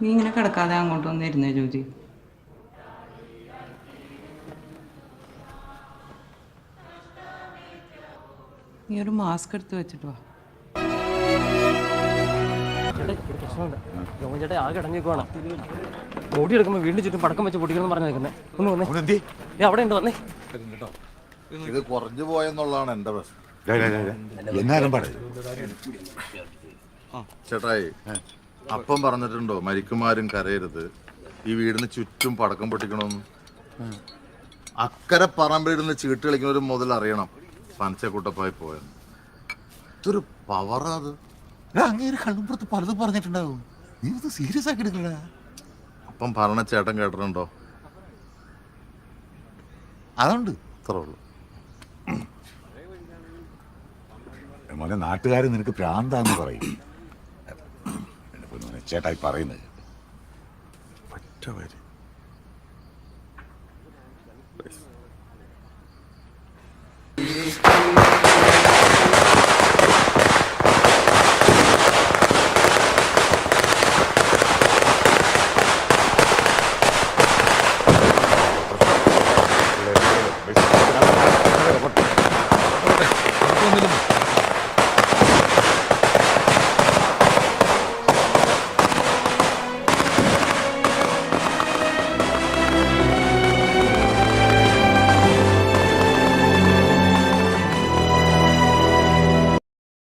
നീ ഇങ്ങനെ കിടക്കാതെ അങ്ങോട്ട് വന്നിരുന്നേ ജോജി. നീ ഒരു മാസ്ക് എടുത്ത് വെച്ചിട്ട് വാ. ചേട്ടാ ആകെ അടങ്ങിക്കുവാണ്. ബോഡി എടുക്കുമ്പോൾ വീണ്ടും ചുറ്റും പടക്കം വെച്ച് പൊട്ടിക്കണം പറഞ്ഞേക്കുന്നത്. ഒന്ന് വന്നേ, അവിടെ ഉണ്ട് വന്നേ. ഇത് കുറഞ്ഞു പോയെന്നുള്ളതാണ് എന്റെ പ്രശ്നം. ചേട്ടായി, അപ്പം പറഞ്ഞിട്ടുണ്ടോ മരിക്കുമാരും കരയരുത്, ഈ വീടിന് ചുറ്റും പടക്കം പൊട്ടിക്കണമെന്ന്? അക്കരെ പറമ്പിലിരുന്ന് ചീട്ട് കളിക്കുന്നവരും മുതൽ അറിയണം പനച്ചക്കുട്ടപ്പായി പോയെന്ന്. ഇതൊരു പവറാ അത്. അങ്ങേര് കണ്ണുമ്പുറത്ത് പലതും പറഞ്ഞിട്ടുണ്ടാവും. നീ ഇത് സീരിയസ് ആക്കി എടുക്കണ. അപ്പം പറഞ്ഞ ചേട്ടൻ കേട്ടിട്ടുണ്ടോ? അതുണ്ട്. ഇത്രേ ഉള്ളൂ. മോനെ, നാട്ടുകാർ നിനക്ക് പ്രാന്താന്ന് പറയും. ചേട്ടായി പറയുന്നത് ഒറ്റ വരി